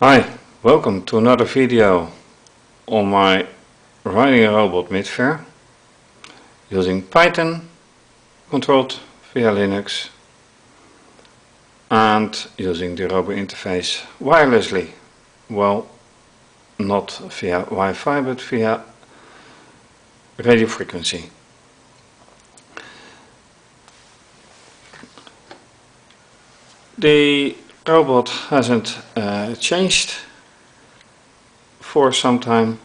Hi, welcome to another video on my riding a robot Mydfir using Python, controlled via Linux, and using the robot interface wirelessly. Well, not via Wi-Fi but via radio frequency. The robot hasn't changed for some time.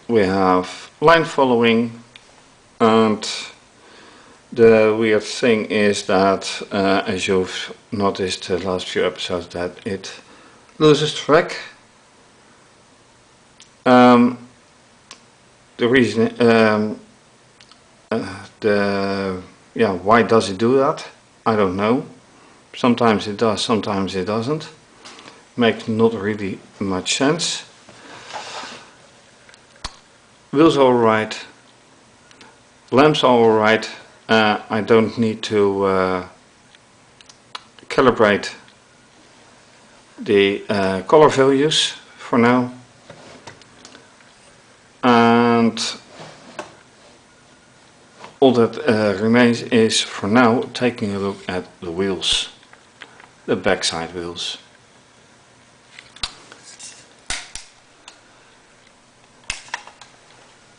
We have line following, and the weird thing is that as you've noticed the last few episodes, that it loses track. The reason why does it do that? I don't know. Sometimes it does, sometimes it doesn't. Makes not really much sense. Wheels are alright. Lamps are alright. I don't need to calibrate the color values for now. And all that remains is for now taking a look at the wheels, the backside wheels.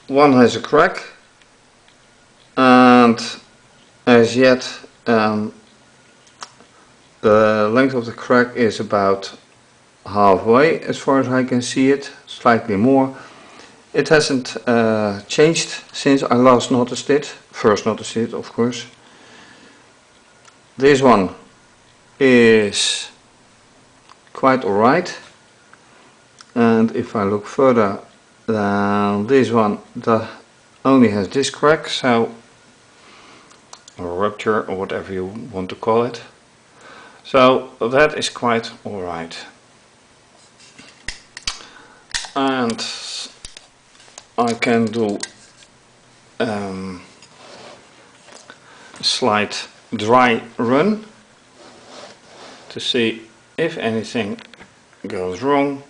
One has a crack, and as yet the length of the crack is about halfway as far as I can see it, slightly more. It hasn't changed since I last noticed it, first noticed it of course. This one is quite alright, and if I look further, then this one only has this crack, so or rupture or whatever you want to call it. So that is quite alright. And I can do a slight dry run to see if anything goes wrong.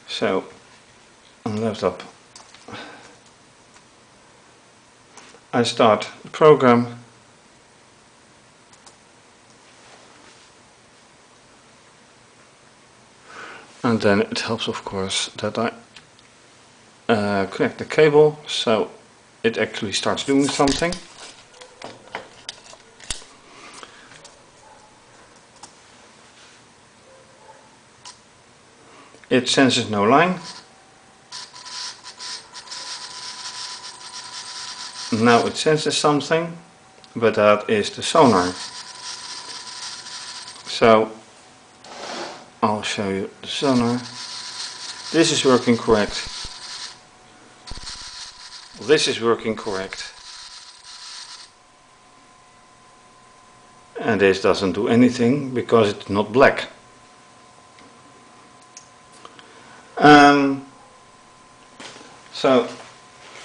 So on laptop I start the program, and then it helps of course that I connect the cable so it actually starts doing something. It senses no line. Now it senses something, but that is the sonar. So I'll show you the sonar. This is working correct. This is working correct. And this doesn't do anything because it's not black. So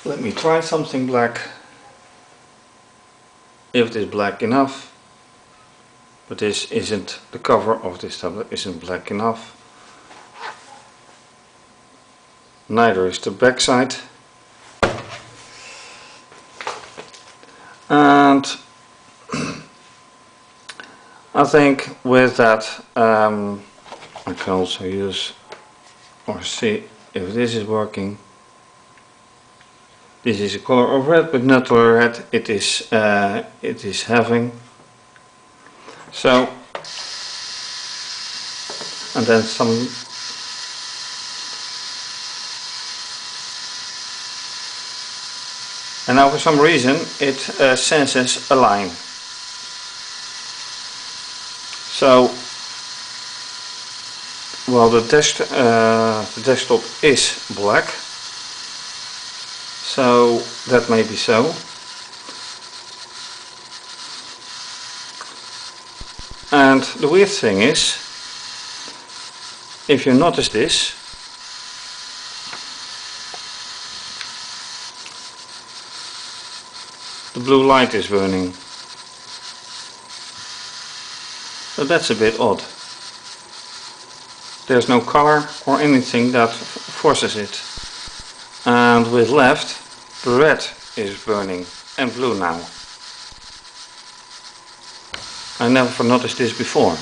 let me try something black. If it is black enough, but this isn't, the cover of this tablet isn't black enough. Neither is the back side. And I think with that I can also use or see if this is working. This is a color of red, but not the red it is having. So, and then some. And now for some reason it senses a line. So, well, the desktop is black, so that may be so. And the weird thing is, if you notice this, the blue light is burning. So that's a bit odd. There's no color or anything that forces it. And with left, red is burning and blue now. I never noticed this before.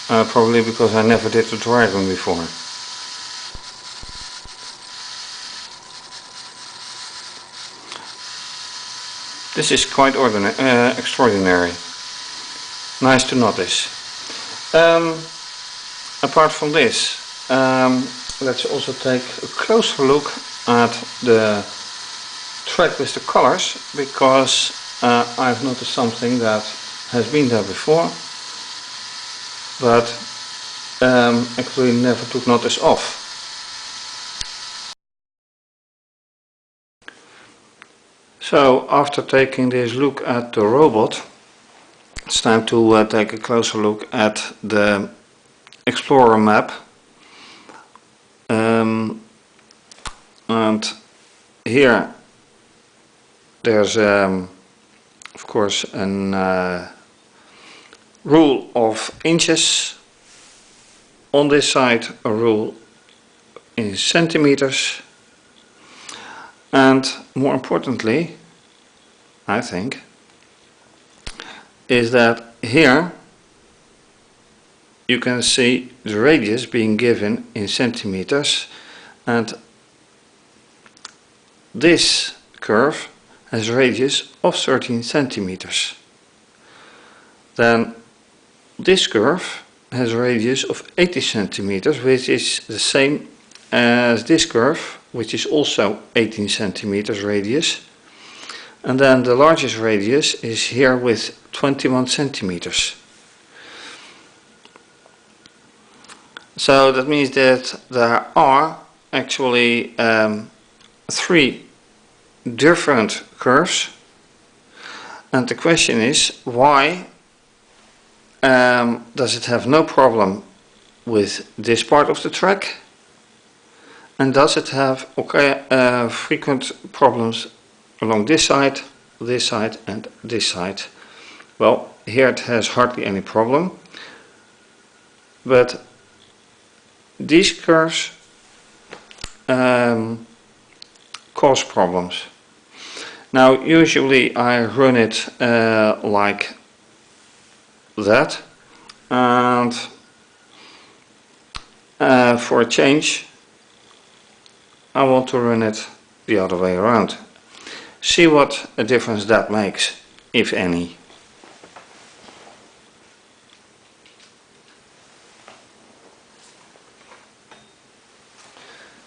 Probably because I never did the dragon before. This is quite extraordinary. Nice to notice. Apart from this, let's also take a closer look at the track with the colors, because I've noticed something that has been there before, but actually never took notice of. So after taking this look at the robot, it's time to take a closer look at the Explorer map. And here there's of course a rule of inches. On this side a rule in centimeters, and more importantly, I think, is that here you can see the radius being given in centimeters, and this curve has a radius of 13 centimeters. Then this curve has a radius of 80 centimeters, which is the same as this curve, which is also 18 centimeters radius. And then the largest radius is here with 21 centimeters. So that means that there are actually 3 different curves, and the question is, why does it have no problem with this part of the track, and does it have frequent problems along this side and this side? Well, here it has hardly any problem, but these curves cause problems. Now usually I run it like that, and for a change I want to run it the other way around. See what a difference that makes, if any.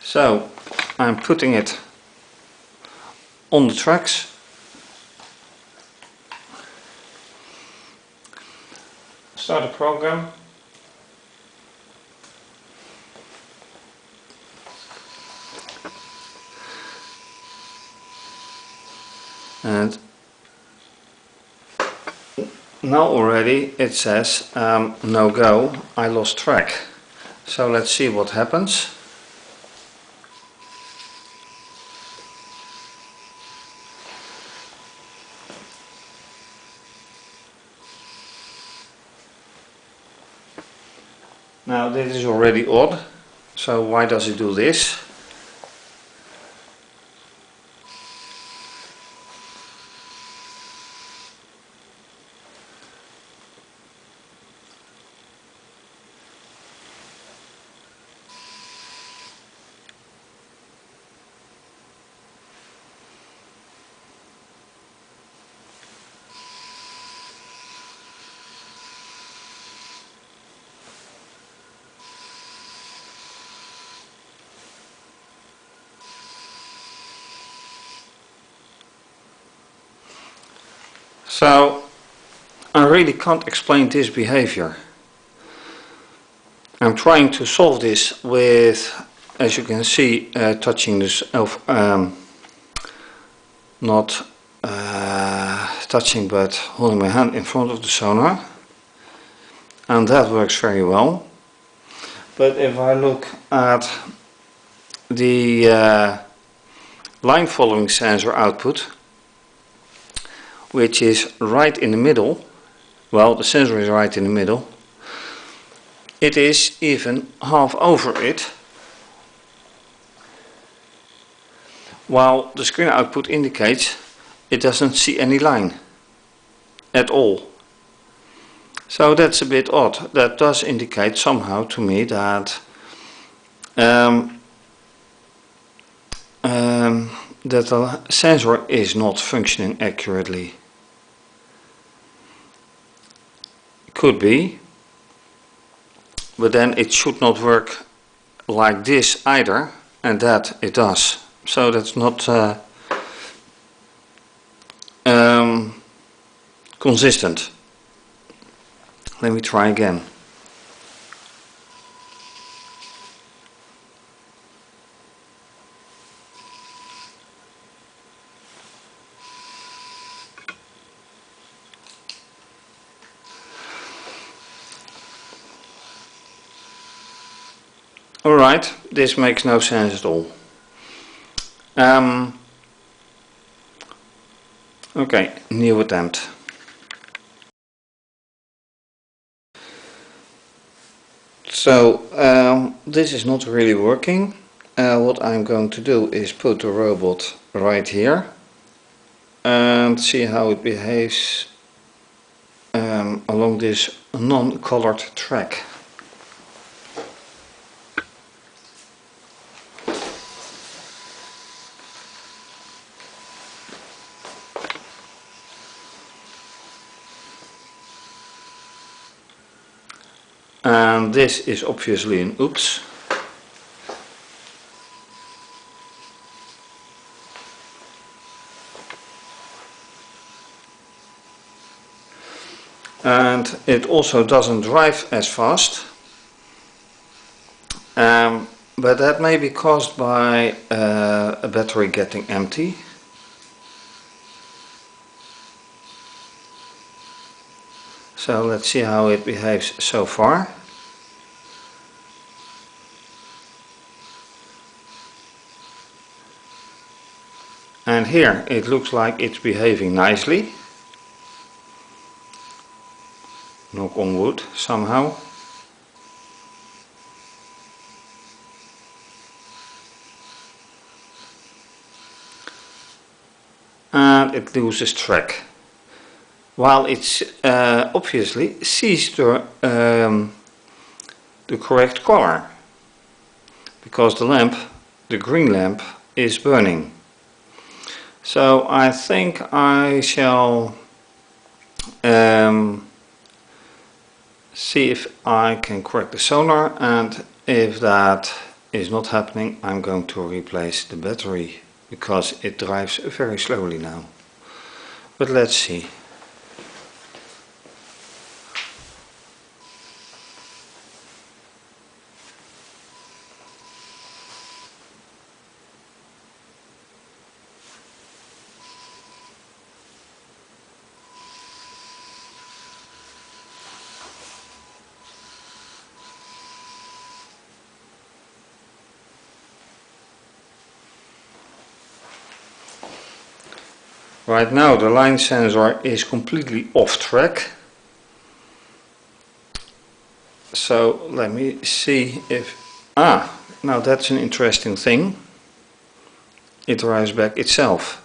So I'm putting it on the tracks. Start the program. And now already it says no go, I lost track. So let's see what happens. Now this is already odd, so why does it do this? So I really can't explain this behavior. I'm trying to solve this with, as you can see, touching this, not touching but holding my hand in front of the sonar, and that works very well. But if I look at the line following sensor output, which is right in the middle, well, the sensor is right in the middle. It is even half over it, while the screen output indicates it doesn't see any line at all. So that's a bit odd. That does indicate somehow to me that that the sensor is not functioning accurately. Could be, but then it should not work like this either, and that it does. So that's not consistent. Let me try again. Alright, this makes no sense at all. Okay, new attempt. So this is not really working. What I'm going to do is put the robot right here and see how it behaves along this non-colored track. And this is obviously an oops. And it also doesn't drive as fast, but that may be caused by a battery getting empty. So let's see how it behaves so far. And here it looks like it's behaving nicely. Knock on wood somehow. And it loses track. While it's obviously sees the correct color, because the lamp, the green lamp, is burning. So I think I shall see if I can correct the sonar, and if that is not happening, I'm going to replace the battery, because it drives very slowly now. But let's see. Right now the line sensor is completely off track. So let me see if... now that's an interesting thing. It drives back itself.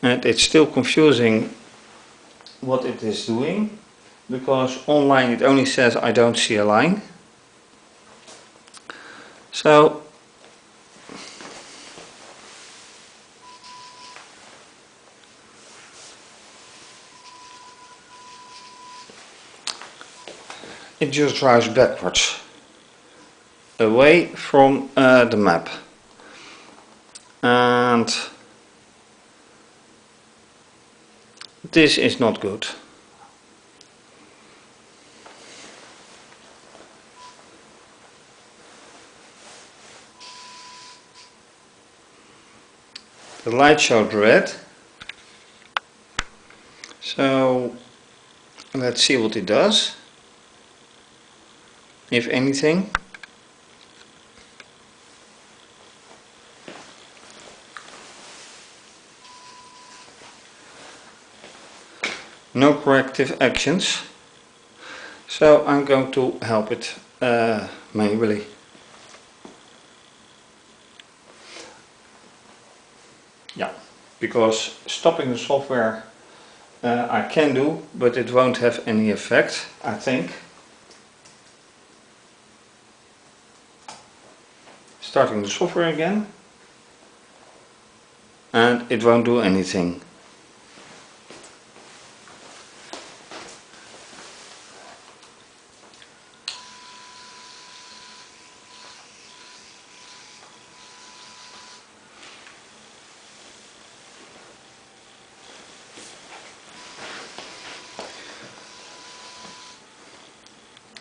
And it's still confusing what it is doing, because online it only says I don't see a line. So it just drives backwards, away from the map. And this is not good. The light showed red. So let's see what it does, if anything. no corrective actions, so I'm going to help it manually. Yeah, because stopping the software I can do, but it won't have any effect, I think. Starting the software again, and it won't do anything.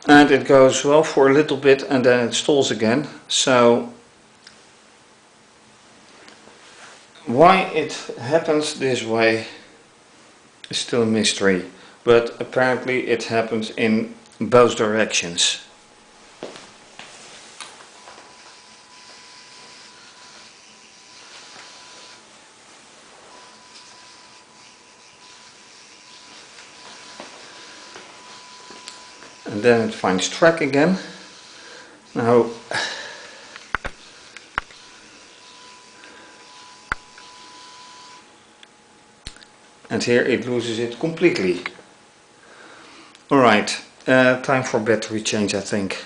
And it goes well for a little bit and then it stalls again. So why it happens this way is still a mystery, but apparently it happens in both directions. And then it finds track again. Now and here it loses it completely. Alright, time for battery change, I think.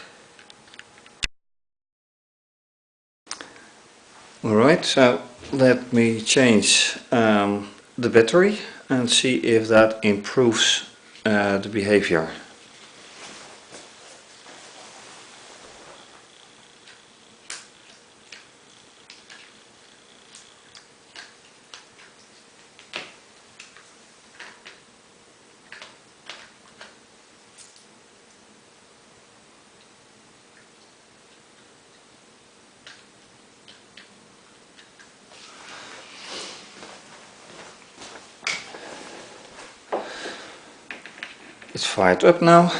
Alright, so let me change the battery and see if that improves the behavior. It's fired up now,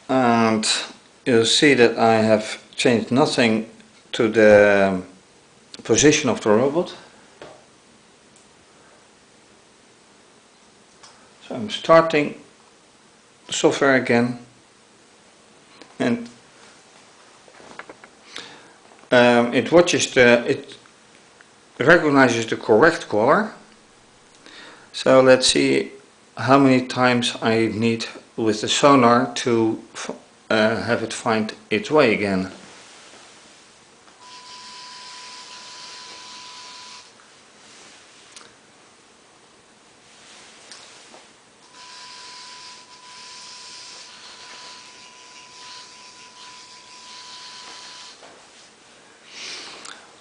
and you'll see that I have changed nothing to the position of the robot. So I'm starting the software again, and it recognizes the correct color. So let's see how many times I need with the sonar to have it find its way again.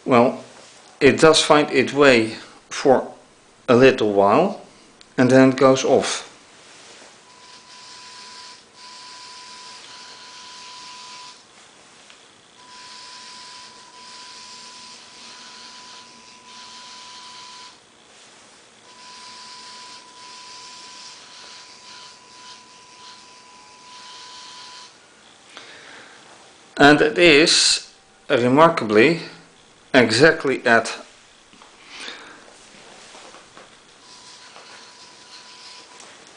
Well, it does find its way for a little while and then it goes off. And it is remarkably exactly at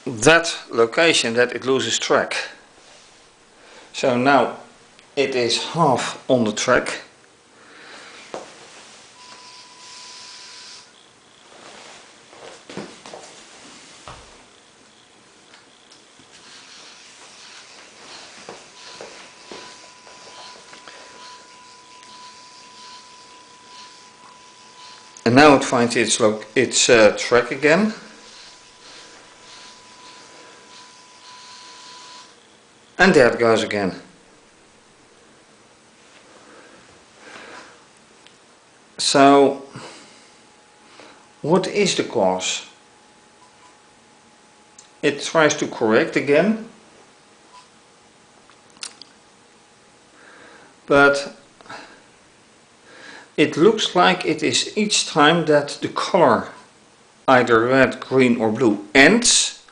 that location that it loses track. So now it is half on the track. And now it finds its track again. And there it goes again. So, what is the cause? It tries to correct again, but it looks like it is each time that the color, either red, green or blue, ends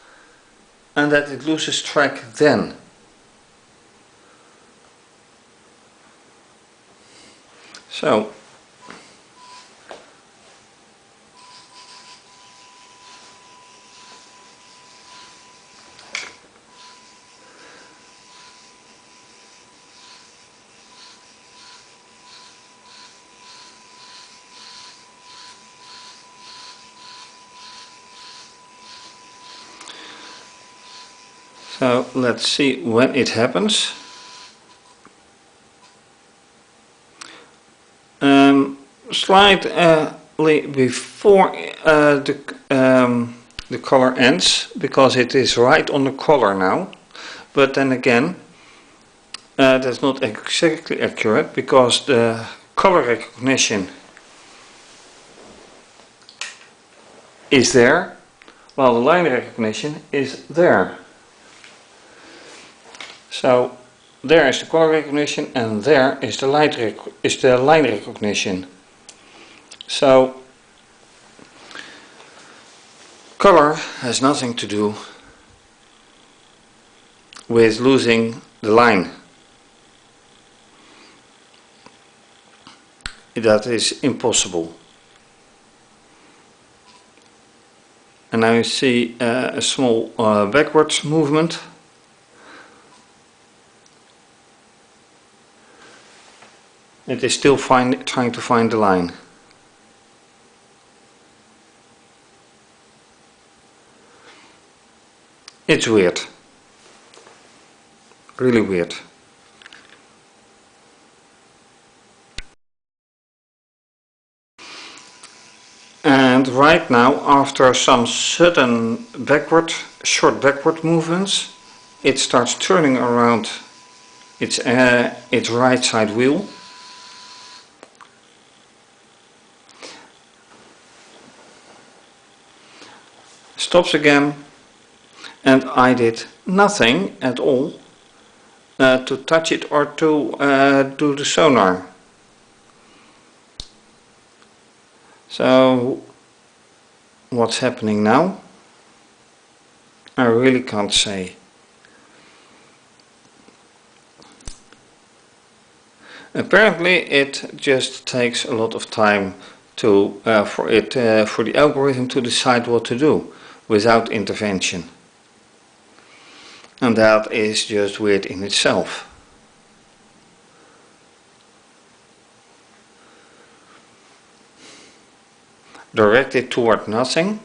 and that it loses track then. So So let's see when it happens. Slightly before the color ends, because it is right on the color now. But then again, that's not exactly accurate, because the color recognition is there, while the line recognition is there. So there is the color recognition, and there is the line recognition. So color has nothing to do with losing the line. That is impossible. And now you see a small backwards movement. It is still trying to find the line. It's weird. Really weird. And right now, after some sudden short backward movements, it starts turning around its right side wheel. Stops again, and I did nothing at all to touch it or to do the sonar. So what's happening now? I really can't say. Apparently it just takes a lot of time to for the algorithm to decide what to do without intervention. And that is just weird in itself. Directed toward nothing.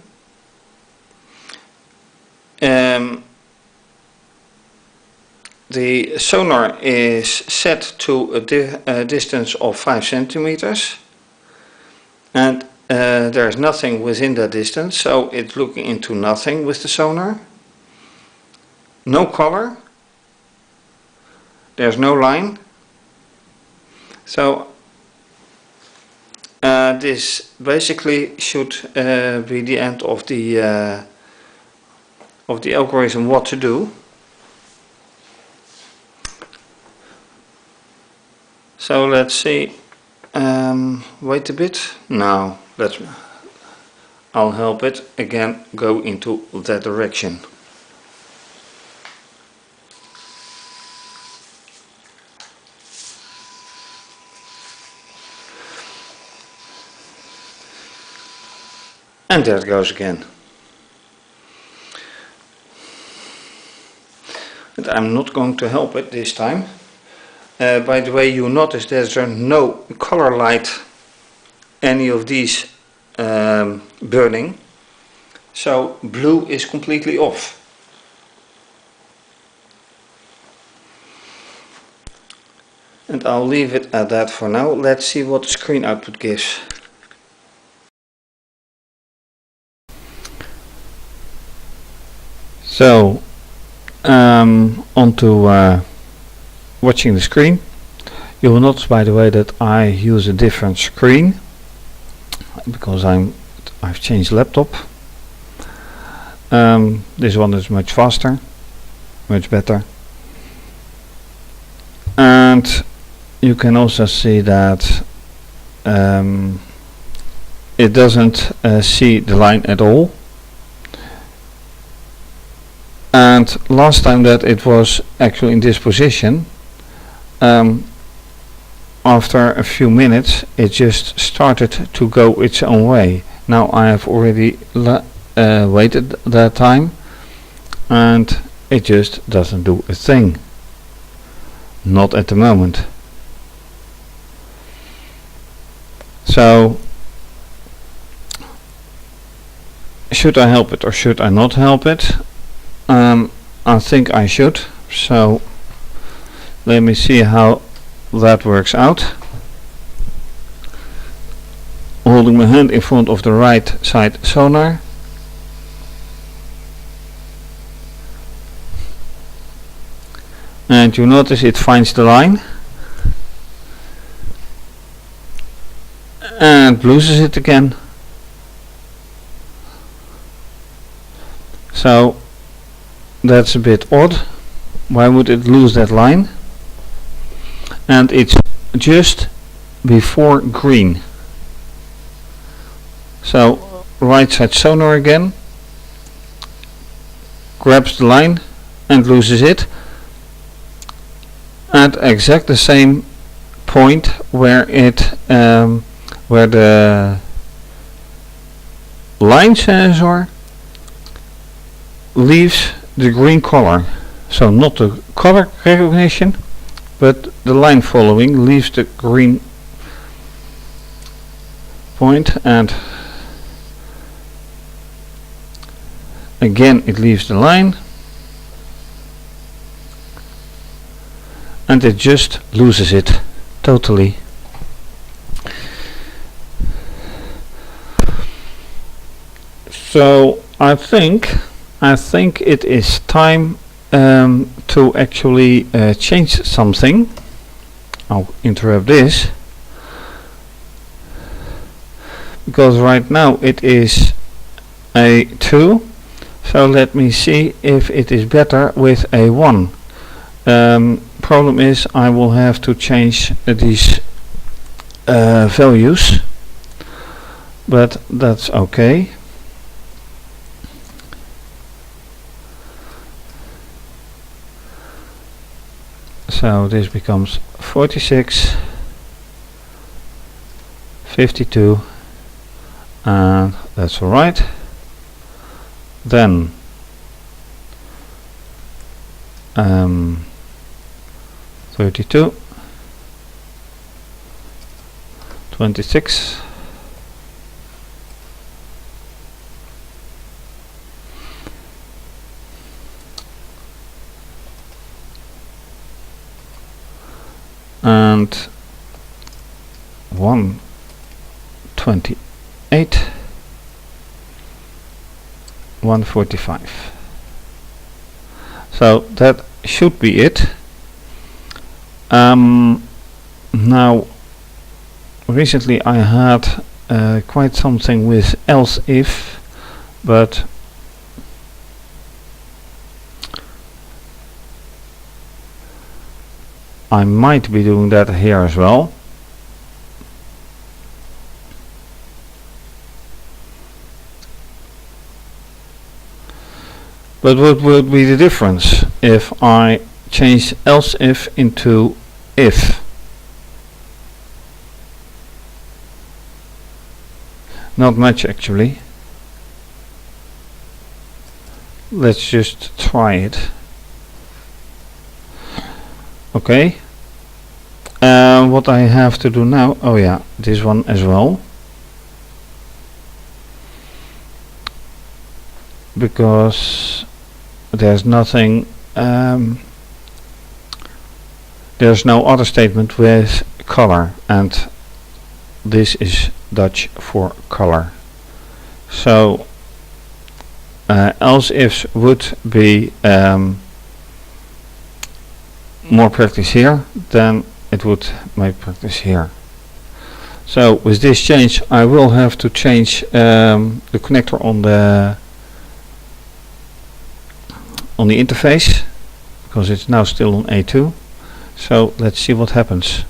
The sonar is set to a distance of 5 centimeters, and there is nothing within that distance, so it's looking into nothing with the sonar. No color, there's no line, so this basically should be the end of the algorithm what to do. So let's see, wait a bit, now I'll help it again go into that direction. And there it goes again. And I'm not going to help it this time. By the way, you notice there's no color light, any of these burning. So blue is completely off. And I'll leave it at that for now. Let's see what the screen output gives. So, on to watching the screen. You will notice, by the way, that I use a different screen because I've changed laptop. This one is much faster, much better, and you can also see that it doesn't see the line at all. And last time that it was actually in this position, after a few minutes it just started to go its own way. Now I have already waited that time and it just doesn't do a thing. Not at the moment. So should I help it or should I not help it? I think I should. So let me see how that works out. Holding my hand in front of the right side sonar. And you notice it finds the line and loses it again. So that's a bit odd. Why would it lose that line? And it's just before green. So right side sonar again, grabs the line and loses it at exactly the same point where where the line sensor leaves the green color. So not the color recognition, but the line following leaves the green point, and again it leaves the line, and it just loses it totally. So I think it is time to actually change something. I'll interrupt this because right now it is a 2. So let me see if it is better with a 1. Problem is I will have to change these values, but that's okay. So this becomes 46, 52, and that's alright. Then 32, 26, and 128, 145. So that should be it. Now recently I had quite something with else if, but I might be doing that here as well. But what would be the difference if I change else if into if? Not much actually. Let's just try it. Okay. What I have to do now, oh yeah, this one as well. Because there's nothing, there's no other statement with color, and this is Dutch for color. So else ifs would be more practice here than it would make practice here. So with this change I will have to change the connector on the interface, because it's now still on A2. So let's see what happens.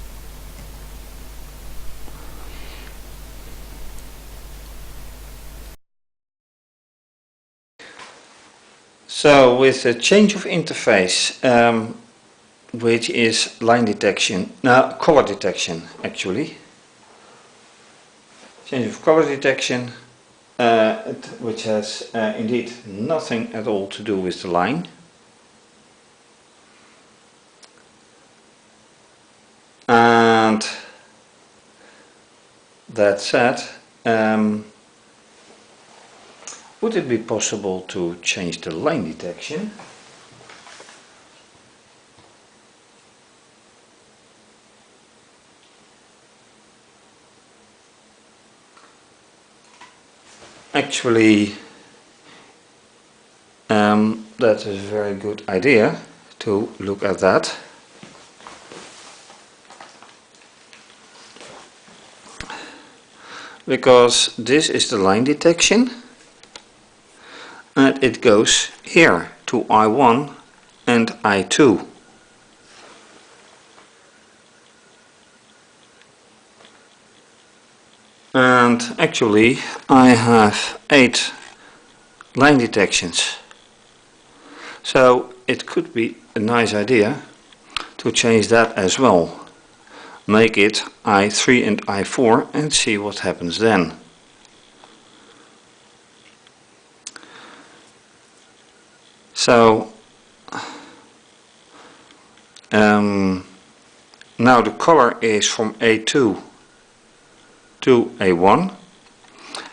So with the change of interface, which is line detection, now color detection actually, change of color detection, which has indeed nothing at all to do with the line. And that said, would it be possible to change the line detection? actually that is a very good idea to look at that. Because this is the line detection and it goes here to I1 and I2. And actually I have 8 line detections. So it could be a nice idea to change that as well. Make it I3 and I4 and see what happens then. So now the color is from A2 to A1,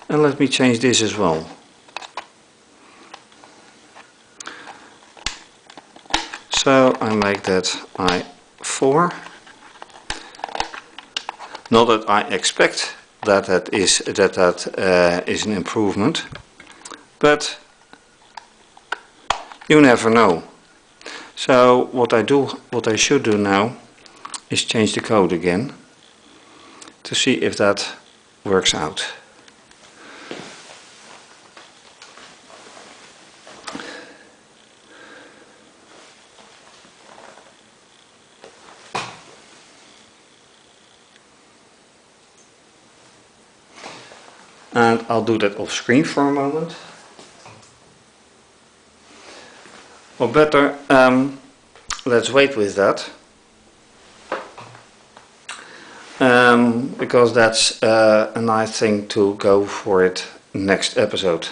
and let me change this as well. So I make that I4. Not that I expect that that is an improvement, but you never know. So what I should do now is change the code again to see if that works out. And I'll do that off screen for a moment. Or better, let's wait with that. Because that's a nice thing to go for it next episode.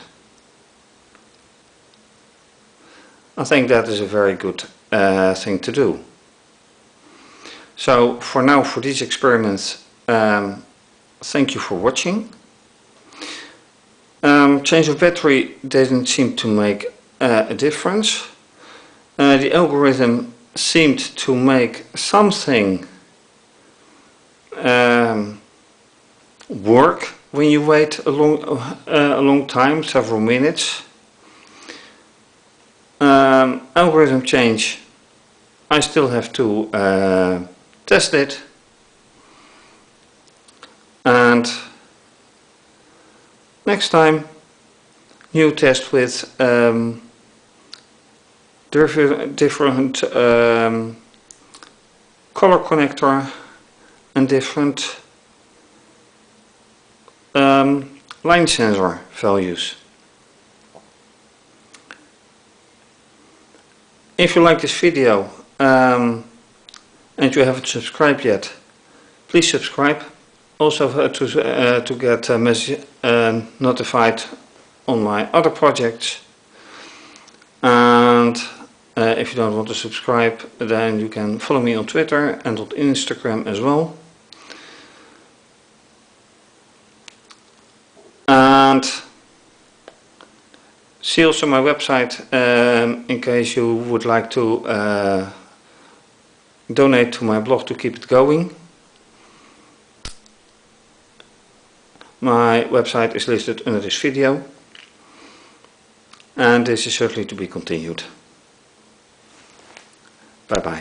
I think that is a very good thing to do. So for now, for these experiments, thank you for watching. Change of battery didn't seem to make a difference. The algorithm seemed to make something work when you wait a long time, several minutes. Algorithm change, I still have to test it, and next time new test with different color connector and different line sensor values. If you like this video and you haven't subscribed yet, please subscribe. Also to get notified on my other projects. And if you don't want to subscribe, then you can follow me on Twitter and on Instagram as well. And see also my website in case you would like to donate to my blog to keep it going. My website is listed under this video, and this is certainly to be continued. Bye bye.